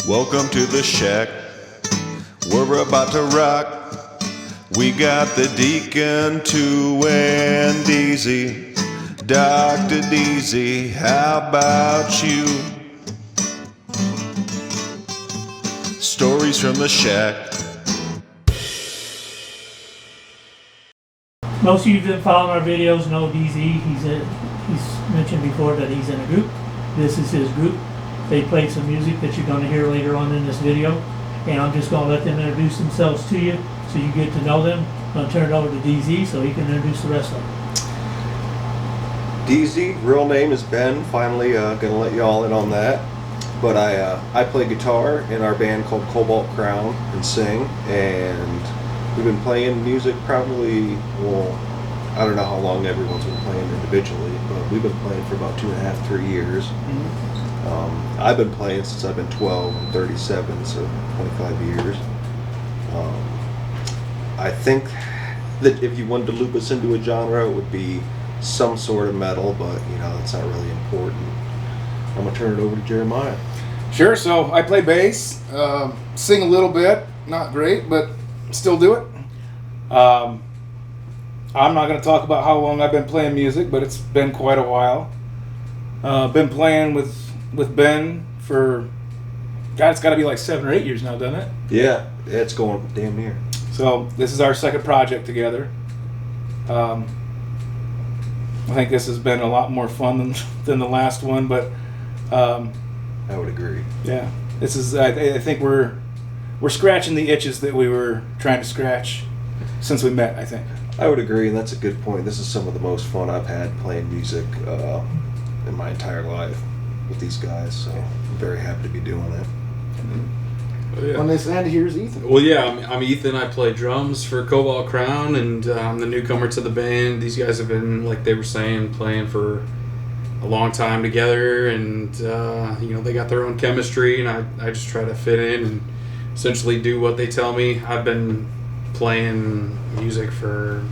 Welcome to the shack. We're about to rock. We got the Deacon, 2 and Deezy. Dr. Deezy, how about you? Stories from the shack. Most of you that follow our videos know DZ. He's mentioned before that he's in a group. This is his group. They play some music that you're going to hear later on in this video. And I'm just going to let them introduce themselves to you so you get to know them. I'm going to turn it over to DZ so he can introduce the rest of them. DZ, real name is Ben. Finally going to let you all in on that. But I play guitar in our band called Cobalt Crown and sing. And we've been playing music probably, well, I don't know how long everyone's been playing individually, but we've been playing for about 2.5, 3 years. Mm-hmm. I've been playing since I've been 12 and 37, so 25 years. I think that if you wanted to loop us into a genre, it would be some sort of metal, but you know, that's not really important. I'm going to turn it over to Jeremiah. Sure, so I play bass, sing a little bit, not great, but still do it. I'm not going to talk about how long I've been playing music, but it's been quite a while. Been playing with Ben for, God, it's got to be like 7 or 8 years now, doesn't it? Yeah, it's going damn near. So this is our second project together. I think this has been a lot more fun than the last one, but I would agree. Yeah, this is. I think we're scratching the itches that we were trying to scratch since we met, I think. I would agree, and that's a good point. This is some of the most fun I've had playing music in my entire life with these guys, so I'm very happy to be doing it. Mm-hmm. Oh, yeah. On this end, here's Ethan. Well, yeah, I'm Ethan. I play drums for Cobalt Crown, and I'm the newcomer to the band. These guys have been, like they were saying, playing for a long time together, and they got their own chemistry, and I just try to fit in and essentially do what they tell me. I've been playing music for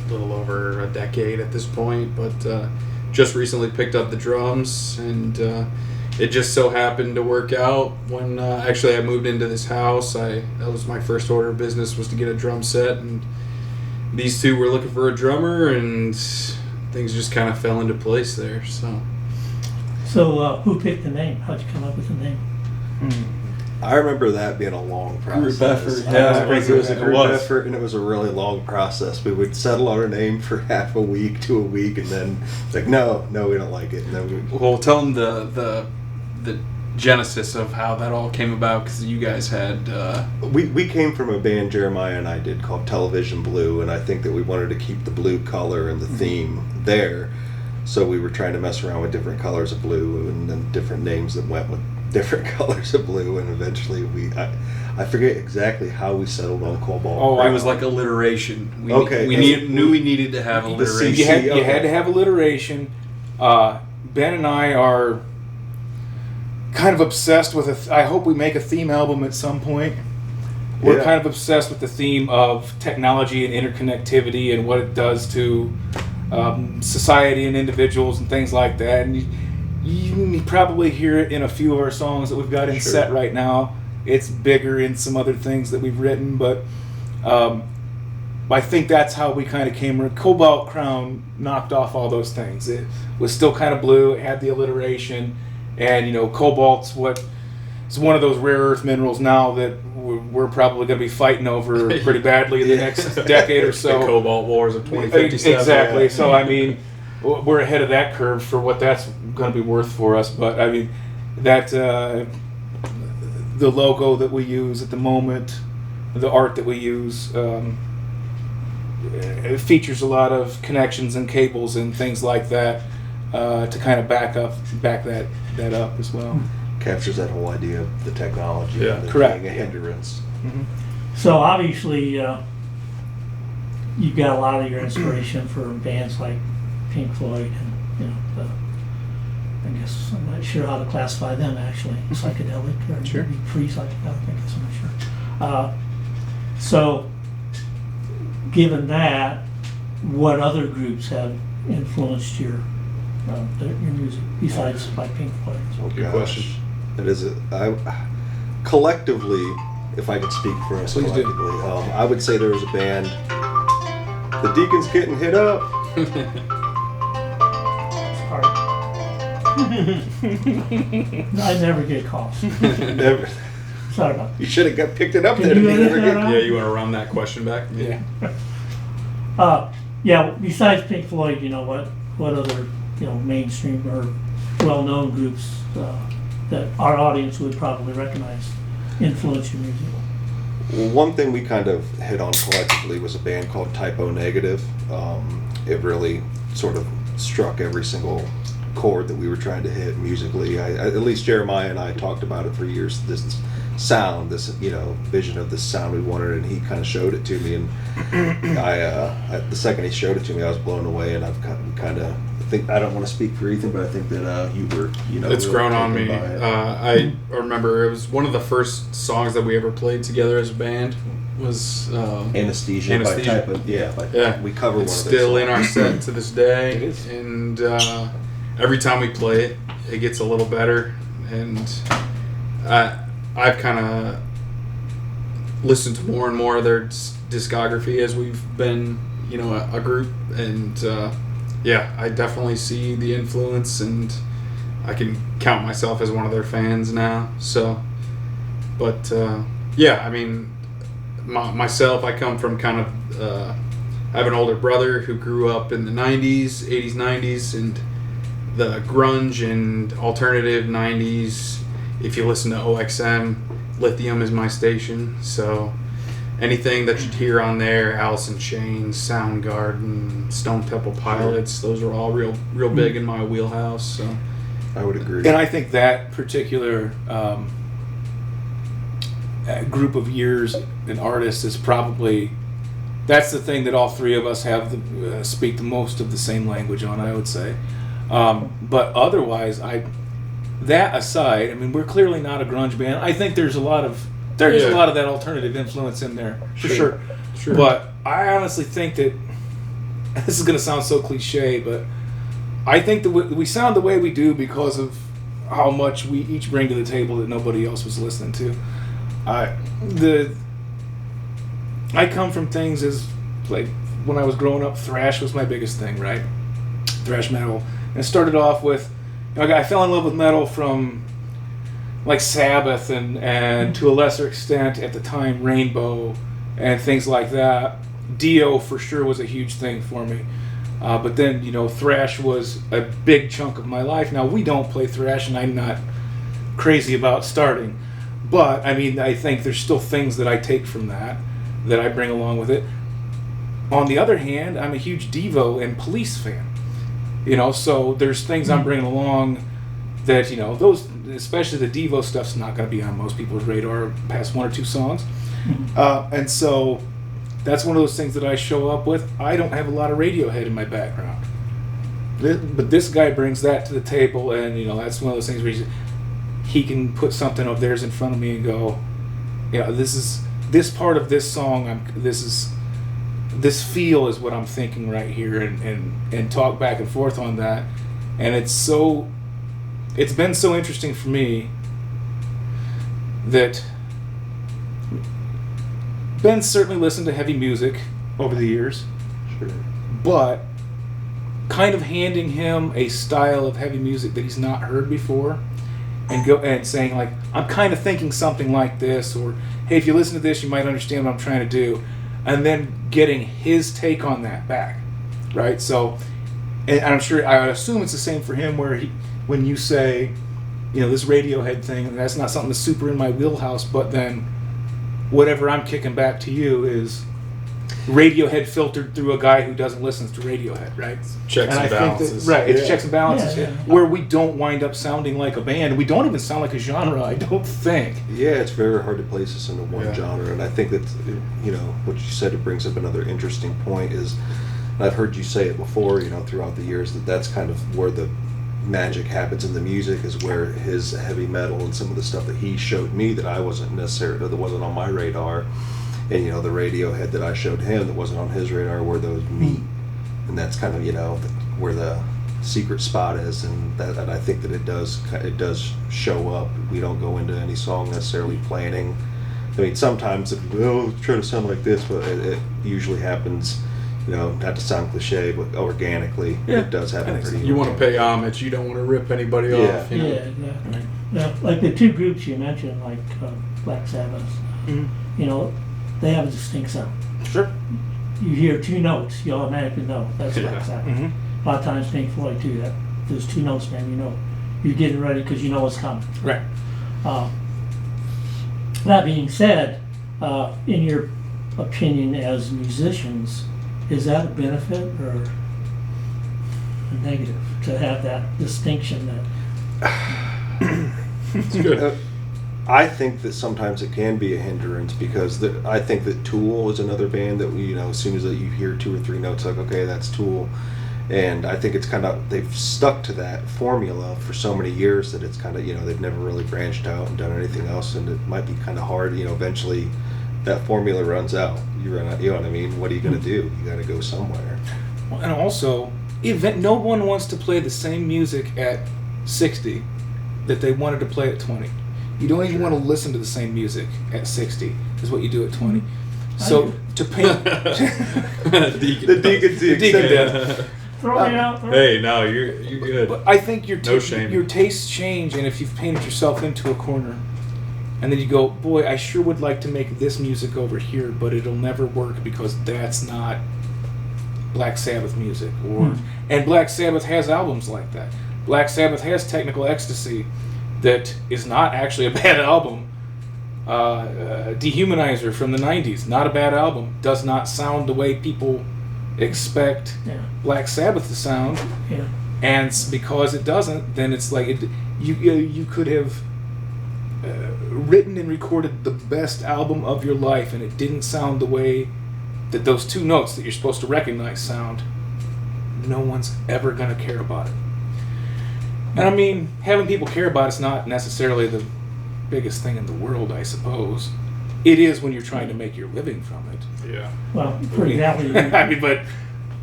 a little over a decade at this point, but just recently picked up the drums, and it just so happened to work out when actually I moved into this house. That was my first order of business, was to get a drum set, and these two were looking for a drummer, and things just kind of fell into place there. So who picked the name? How'd you come up with the name? I remember that being a long process. Group effort. Yeah, it was a group effort, and it was a really long process. We would settle on a name for half a week to a week, and then it's like, no, we don't like it. And then Well, tell them the genesis of how that all came about, because you guys had... We came from a band Jeremiah and I did called Television Blue, and I think that we wanted to keep the blue color and the theme there. So we were trying to mess around with different colors of blue and then different names that went with different colors of blue, and eventually I forget exactly how we settled on Cobalt. It was like alliteration. We knew we needed to have alliteration. You had to have alliteration. Ben and I are kind of obsessed with I hope we make a theme album at some point. We're kind of obsessed with the theme of technology and interconnectivity and what it does to society and individuals and things like that. And you probably hear it in a few of our songs that we've got in set right now. It's bigger in some other things that we've written, but I think that's how we kind of came. Cobalt Crown knocked off all those things. It was still kind of blue. It had the alliteration, and cobalt's it's one of those rare earth minerals now that we're probably going to be fighting over pretty badly in the next decade or so. The Cobalt Wars of 2057. Exactly. So I mean, we're ahead of that curve for what that's going to be worth for us. But I mean, that the logo that we use at the moment, the art that we use, it features a lot of connections and cables and things like that to kind of back that up as well. Captures that whole idea of the technology and correct. being a hindrance. Mm-hmm. So obviously you've got a lot of your inspiration for bands like Pink Floyd and I guess I'm not sure how to classify them actually, psychedelic or maybe pre-psychedelic, I guess I'm not sure. So given that, what other groups have influenced your music besides like Pink Floyd? Oh, Good question. It is. collectively, if I could speak for us Please do. collectively, I would say there was a band. The Deacon's getting hit up. Sorry. I never get calls. Never. Sorry about You should have picked it up Can there. you to edit never that get- out? Yeah, you want to run that question back? Yeah. that. Yeah, besides Pink Floyd, what other, mainstream or well-known groups that our audience would probably recognize influence your music? Well, one thing we kind of hit on collectively was a band called Typo Negative. It really sort of struck every single chord that we were trying to hit musically. At least Jeremiah and I talked about it for years. This sound, this vision of this sound we wanted, and he kind of showed it to me. And the second he showed it to me, I was blown away. And I've kind of I don't want to speak for Ethan, but I think that you were It's really grown on taken me. by it. I remember it was one of the first songs that we ever played together as a band. Was Anesthesia by Anesthesia. Typo. Yeah. We cover it's one of those still in our songs. set to this day. It is. And every time we play it, it gets a little better. And I've kind of listened to more and more of their discography as we've been, a group. And yeah, I definitely see the influence, and I can count myself as one of their fans now. So, but yeah, I mean, myself, I come from kind of, I have an older brother who grew up in the 90s, 80s, 90s, and the grunge and alternative 90s. If you listen to OXM, Lithium is my station. So anything that you'd hear on there, Alice in Chains, Soundgarden, Stone Temple Pilots, those are all real big in my wheelhouse. So I would agree. And I think that particular group of years and artists is probably, that's the thing that all three of us have speak the most of the same language on, I would say. But otherwise, that aside, I mean, we're clearly not a grunge band. I think there's a lot of that alternative influence in there, for sure. But I honestly think that, this is going to sound so cliche, but I think that we sound the way we do because of how much we each bring to the table that nobody else was listening to. I come from things as, like, when I was growing up, thrash was my biggest thing, right? Thrash metal. And it started off with, I fell in love with metal from, like, Sabbath and to a lesser extent at the time Rainbow and things like that. Dio for sure was a huge thing for me. But then, thrash was a big chunk of my life. Now, we don't play thrash, and I'm not crazy about starting. But, I mean, I think there's still things that I take from that I bring along with it. On the other hand, I'm a huge Devo and Police fan. So there's things I'm bringing along that, those, especially the Devo stuff's not going to be on most people's radar past one or two songs. And so that's one of those things that I show up with. I don't have a lot of Radiohead in my background. But this guy brings that to the table, and, that's one of those things where he can put something of theirs in front of me and go, this part of this song, this feel is what I'm thinking right here, and talk back and forth on that. And it's been so interesting for me that Ben's certainly listened to heavy music over the years, Sure. but kind of handing him a style of heavy music that he's not heard before, and saying, like, I'm kind of thinking something like this, or hey, if you listen to this, you might understand what I'm trying to do, and then getting his take on that back, right? So, and I assume it's the same for him, where when you say, this Radiohead thing, and that's not something that's super in my wheelhouse, but then whatever I'm kicking back to you is Radiohead filtered through a guy who doesn't listen to Radiohead, right? Checks and balances. It's Yeah. checks and balances, Yeah. where we don't wind up sounding like a band. We don't even sound like a genre, I don't think. Yeah, it's very hard to place us into one Yeah. genre, and I think that what you said, it brings up another interesting point. Is, and I've heard you say it before, throughout the years, that's kind of where the magic happens in the music, is where his heavy metal and some of the stuff that he showed me that I wasn't on my radar, and the Radiohead that I showed him that wasn't on his radar, where those meet, and that's kind of where the secret spot is, and that I think that it does show up. We don't go into any song necessarily planning. I mean, sometimes try to sound like this, but it usually happens. Not to sound cliche, but organically, it does happen pretty. You want to pay homage. You don't want to rip anybody off. Yeah, exactly. Yeah, like the two groups you mentioned, like Black Sabbath. They have a distinct sound. Sure. You hear two notes, you automatically know that's Black Sabbath. Mm-hmm. A lot of times Pink Floyd too. Those two notes, man, you're getting ready because you know what's coming. Right. That being said, in your opinion as musicians, is that a benefit or a negative to have that distinction? It's good. I think that sometimes it can be a hindrance because I think that Tool is another band that as soon as you hear 2 or 3 notes, like, okay, that's Tool. And I think it's kind of, they've stuck to that formula for so many years that it's kind of, they've never really branched out and done anything else. And it might be kind of hard, eventually that formula runs out. You know what I mean? What are you going to do? You got to go somewhere. Well, and also, no one wants to play the same music at 60 that they wanted to play at 20. You don't even want to listen to the same music at 60 is what you do at 20. So to paint Deacon. The Deacon did. Throw me out. Hey, no, you're good. But I think your shame. tastes change, and if you've painted yourself into a corner, and then you go, boy, I sure would like to make this music over here, but it'll never work because that's not Black Sabbath music. And Black Sabbath has albums like that. Black Sabbath has Technical Ecstasy that is not actually a bad album. Dehumanizer from the 90s, not a bad album. Does not sound the way people expect Black Sabbath to sound. Yeah. And because it doesn't, then it's like you could have written and recorded the best album of your life, and it didn't sound the way that those 2 notes that you're supposed to recognize sound. No one's ever going to care about it. And I mean, having people care about it's not necessarily the biggest thing in the world, I suppose. It is when you're trying to make your living from it. Yeah. Well, for example, I mean,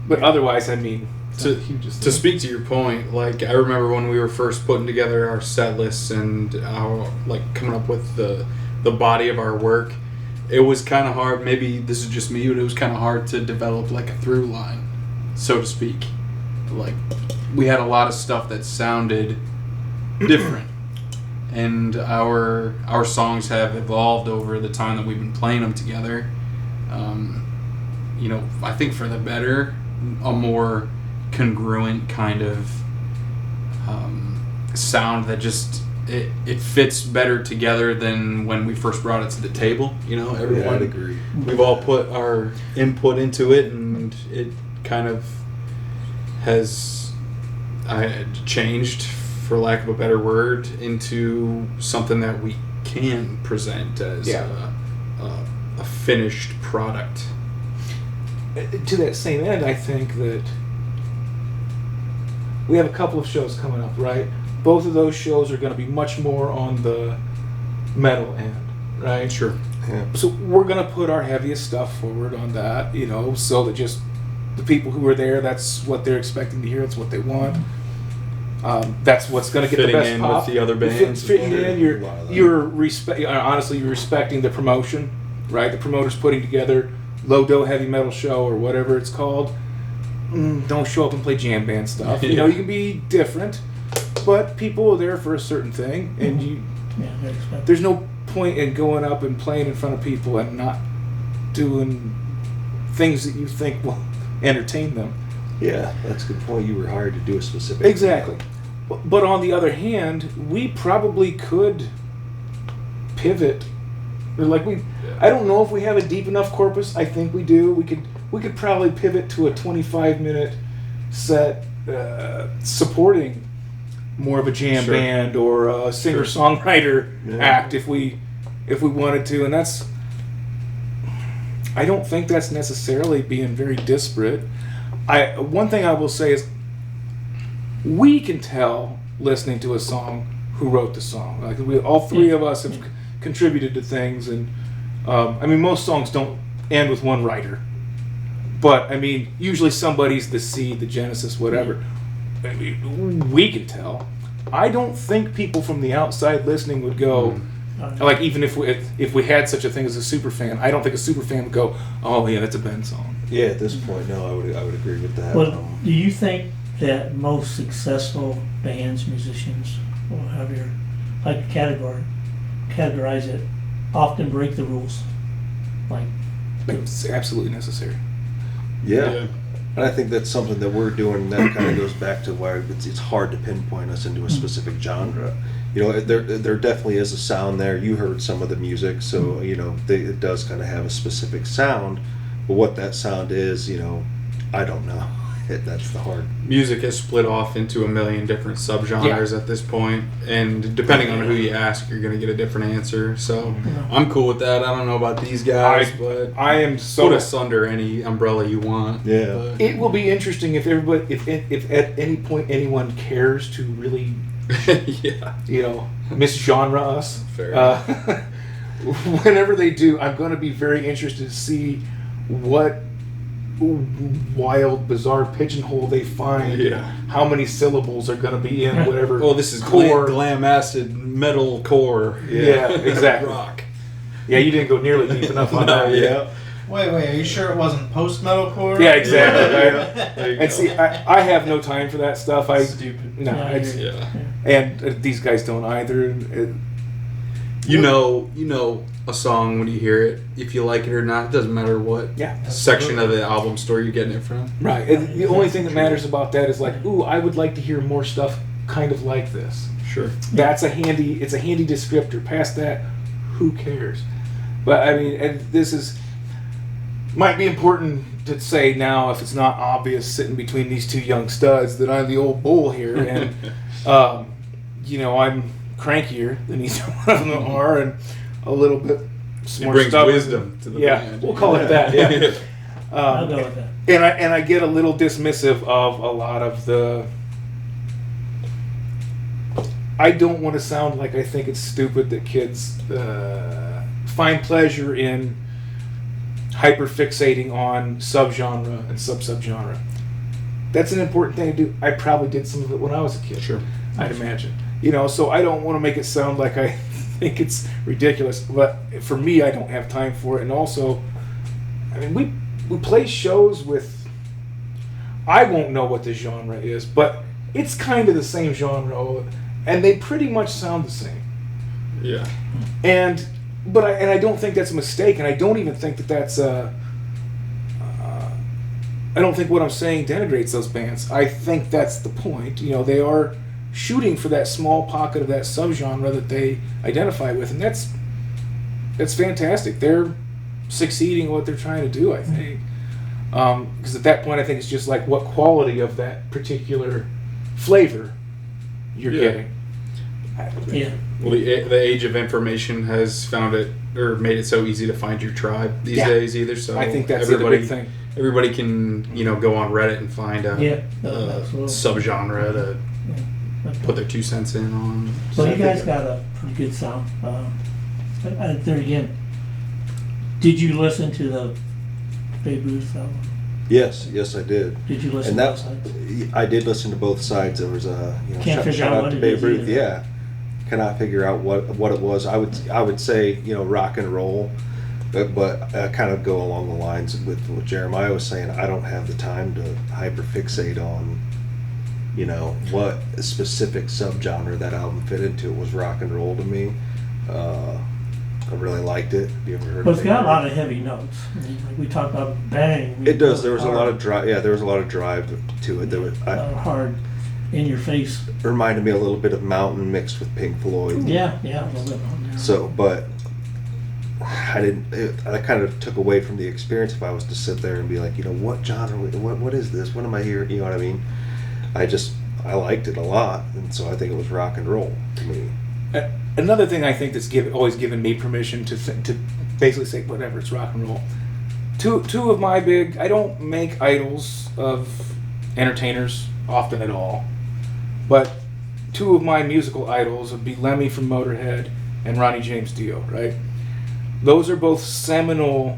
but otherwise, I mean, to speak to your point, like I remember when we were first putting together our set lists and our coming up with the body of our work, it was kind of hard. Maybe this is just me, but it was kind of hard to develop like a through line, so to speak. Like we had a lot of stuff that sounded different, and our songs have evolved over the time that we've been playing them together. I think for the better, a more congruent kind of sound that just it fits better together than when we first brought it to the table. Everyone, I'd agree. We've all put our input into it, and it kind of has changed, for lack of a better word, into something that we can present as a finished product. To that same end, I think that we have a couple of shows coming up, right? Both of those shows are going to be much more on the metal end, right? Sure. Yeah. So we're going to put our heaviest stuff forward on that, so that just the people who are there, that's what they're expecting to hear. It's what they want. That's what's going to get the best in pop. with the other bands. Fitting in, honestly, you're respecting the promotion, right? The promoter's putting together low-dough heavy metal show or whatever it's called. Don't show up and play jam band stuff. You can be different, but people are there for a certain thing, and there's no point in going up and playing in front of people and not doing things that you think will entertain them. Yeah, that's a good point. You were hired to do a specific Exactly. But on the other hand, we probably could pivot. I don't know if we have a deep enough corpus. I think we do. We could probably pivot to a 25-minute set supporting more of a jam band or a singer-songwriter act if we wanted to, and that's. I don't think that's necessarily being very disparate. One thing I will say is we can tell listening to a song who wrote the song. All 3 of us have contributed to things, and most songs don't end with one writer, but usually somebody's the seed, the genesis, whatever. we can tell. I don't think people from the outside listening would go, like, even if we had such a thing as a super fan, I don't think a super fan would go, oh yeah, that's a Ben song. Yeah, at this point, no, I would agree with that. Well, do you think that most successful bands, musicians, or however you like to categorize it, often break the rules? Like, It's absolutely necessary. Yeah. And I think that's something that we're doing that kind of goes back to why it's hard to pinpoint us into a specific genre. You know, there definitely is a sound there. You heard some of the music, so, you know, it does kind of have a specific sound. But what that sound is, you know, I don't know. That's the hard. Music has split off into a million different subgenres at this point, and depending on who you ask, you're going to get a different answer. So I'm cool with that. I don't know about these guys, but I am so put us under any umbrella you want. Yeah. But It will be interesting if everybody, if at any point anyone cares to really, yeah. you know, misgenre us. Fair Whenever they do, I'm going to be very interested to see what wild, bizarre pigeonhole they find. Yeah. How many syllables are going to be in whatever. Oh, this is glam acid metal core. Yeah, exactly. Rock. Yeah, you didn't go nearly deep enough on that. Yeah. Wait, are you sure it wasn't post-metalcore? Yeah, exactly. There you And go. see, I have no time for that stuff. Stupid. No, Yeah, it's, Yeah. and these guys don't either. You know a song when you hear it. If you like it or not, it doesn't matter what Yeah. section of the album store you're getting it from. Right. And the only thing that matters about that is like, ooh, I would like to hear more stuff kind of like this. Sure. It's a handy descriptor. Past that, who cares? But I mean, and this might be important to say now, if it's not obvious sitting between these two young studs, that I'm the old bull here, and you know, I'm crankier than either one of them are, and a little bit It more brings stubborn. wisdom to the Yeah, band. we'll call it that. Yeah. I'll go with that. And I get a little dismissive of a lot of the. I don't want to sound like I think it's stupid that kids find pleasure in hyperfixating on subgenre and subgenre. That's an important thing to do. I probably did some of it when I was a kid. Sure. I'd imagine. You know, so I don't want to make it sound like I think it's ridiculous, but for me, I don't have time for it. And also, I mean, we play shows with. I won't know what the genre is, but it's kind of the same genre, and they pretty much sound the same. Yeah. But I don't think that's a mistake, and I don't even think that that's I don't think what I'm saying denigrates those bands. I think that's the point. You know, they are shooting for that small pocket of that subgenre that they identify with, and that's fantastic. They're succeeding at what they're trying to do, I think. Because at that point, I think it's just like what quality of that particular flavor you're getting. Yeah. Well, the age of information has found it or made it so easy to find your tribe these days. Either so, I think that's the big thing. Everybody can go on Reddit and find a absolutely. subgenre to put their 2 cents in on. Well, you guys got a pretty good sound. There again, did you listen to the Babe Ruth album? Yes, I did. Did you listen And to that both sides? I did listen to both sides. There was a Can't figure shout out out what to it Babe is Ruth. either. Yeah, cannot figure out what it was. I would say rock and roll, but kind of go along the lines with what Jeremiah was saying. I don't have the time to hyperfixate on what specific subgenre that album fit into. It was rock and roll to me. I really liked it. Have you ever heard? But it's of got a it? lot of heavy notes. I mean, like we talked about bang. It does. There was a hard, lot of drive. Yeah, there was a lot of drive to it. There was, hard, in your face. reminded me a little bit of Mountain mixed with Pink Floyd. Yeah, a little bit on there. So, but I kind of took away from the experience if I was to sit there and be like, what genre? What is this? What am I hearing? You know what I mean? I liked it a lot, and so I think it was rock and roll to me. Another thing I think that's always given me permission to basically say whatever, it's rock and roll. Two of my big, I don't make idols of entertainers often at all, but two of my musical idols would be Lemmy from Motorhead and Ronnie James Dio, right? Those are both seminal,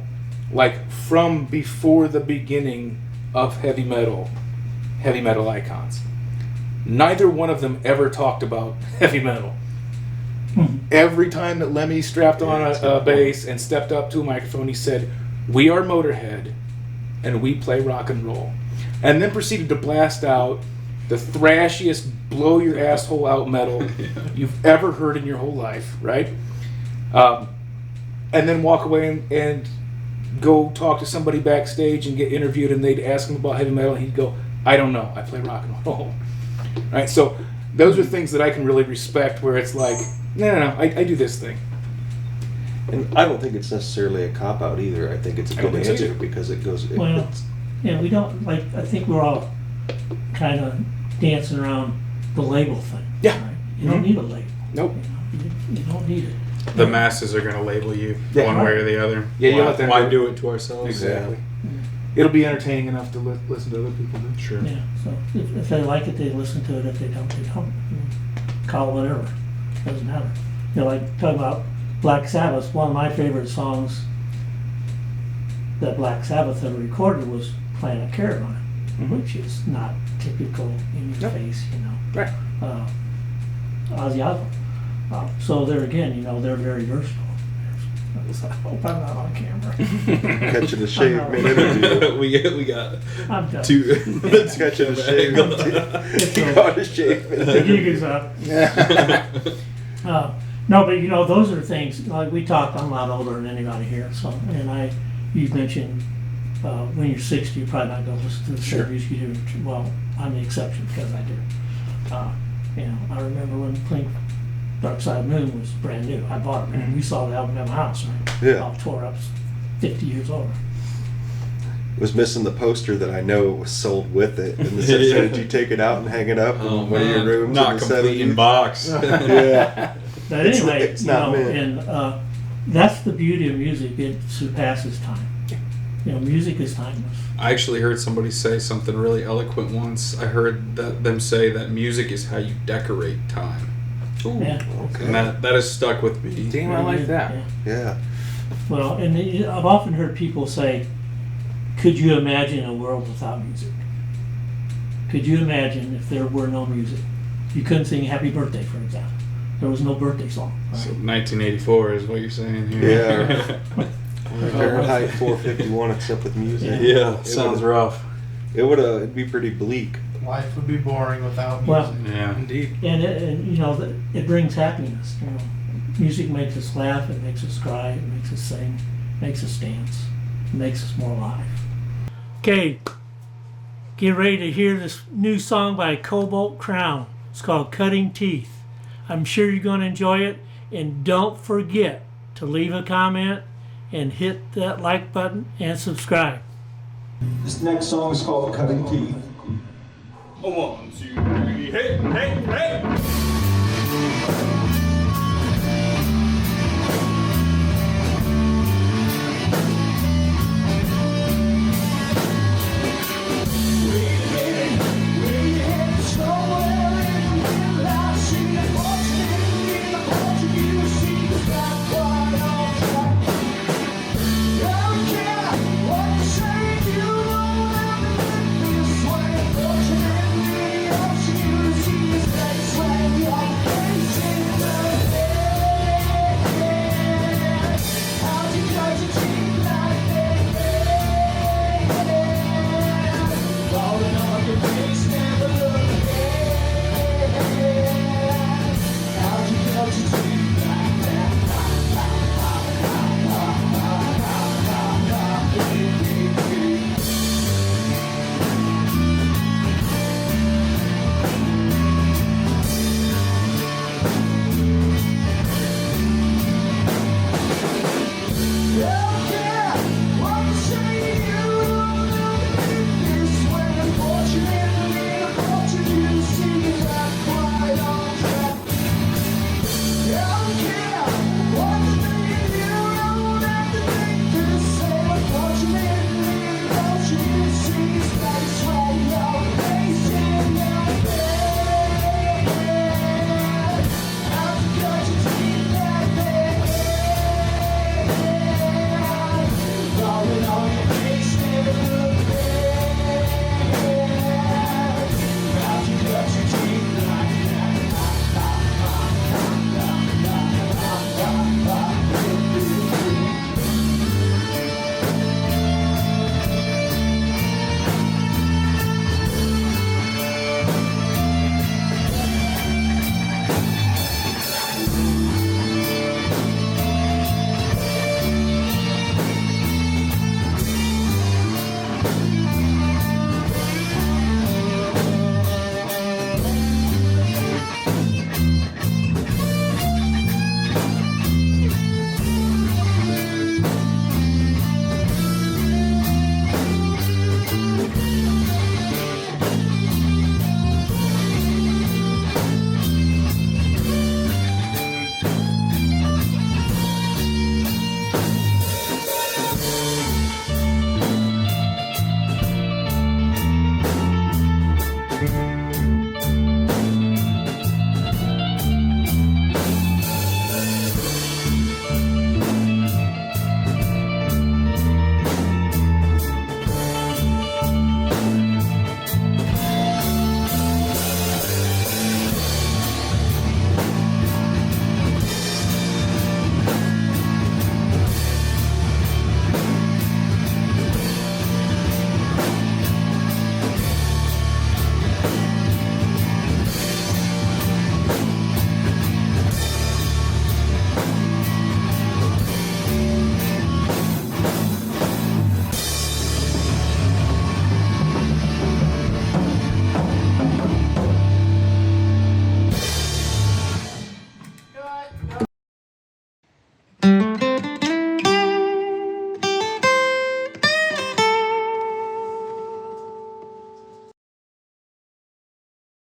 like from before the beginning of heavy metal icons. neither one of them ever talked about heavy metal. Every time that Lemmy strapped on a bass and stepped up to a microphone, he said, "We are Motorhead, and we play rock and roll," and then proceeded to blast out the thrashiest, blow your asshole out metal you've ever heard in your whole life, right? And then walk away and go talk to somebody backstage and get interviewed, and they'd ask him about heavy metal, and he'd go, "I don't know, I play rock and roll." Right? So those are things that I can really respect, where it's like, no, I do this thing. And I don't think it's necessarily a cop out either. I think it's a I don't good think so answer either. because it goes. Well, yeah, we don't, like, I think we're all kind of dancing around the label thing. Yeah. Right? You don't need a label. Nope. You don't need it. The masses are going to label you Yeah. one way or the other. Yeah, you why, let them why do it. do it to ourselves? Exactly. It'll be entertaining enough to listen to other people do. Sure. Yeah, so if they like it, they listen to it. If they don't, they don't. I mean, call it whatever. Doesn't matter. You know, like talking about Black Sabbath, one of my favorite songs that Black Sabbath ever recorded was Planet Caravan, which is not typical in your Yep. face, you know. Right. Ozzy Osbourne. So there again, you know, they're very versatile. I hope I'm not on camera. Catching a shave mid interview. we got I'm done. two. Catching a shave. It's You over. got a shave. The gig is up. No, but you know, those are things, like we talk, I'm a lot older than anybody here, so, and you mentioned, when you're 60, you're probably not gonna listen to the Sure. stuff you do. Well, I'm the exception because I do. You know, I remember when Blink Dark Side of the Moon was brand new. I bought it, and we saw the album at my house, right? Yeah. All tore up, 50 years old. Was missing the poster that I know was sold with it. And the sense Yeah. did you take it out and hang it up Oh, in one of your man. rooms? Not in the complete 70s? in box. Yeah. But It's- anyway, it's you not know, meant. and that's the beauty of music. It surpasses time. You know, music is timeless. I actually heard somebody say something really eloquent once. I heard them say that music is how you decorate time, Yeah. and that has stuck with me. Damn, I like that. Yeah. Yeah. Well, and I've often heard people say, could you imagine a world without music? Could you imagine if there were no music? You couldn't sing Happy Birthday, for example. There was no birthday song. Right? So 1984 is what you're saying here. Yeah. Fahrenheit 451 except with music. Yeah, It sounds would- rough. It'd be pretty bleak. Life would be boring without music. Well, Yeah. Indeed. and you know, it brings happiness. You know, music makes us laugh, it makes us cry, it makes us sing, it makes us dance, it makes us more alive. Okay, get ready to hear this new song by Cobalt Crown. It's called Cutting Teeth. I'm sure you're going to enjoy it, and don't forget to leave a comment and hit that like button and subscribe. This next song is called Cutting Teeth. A 1, 2, 3, hey, hey, hey!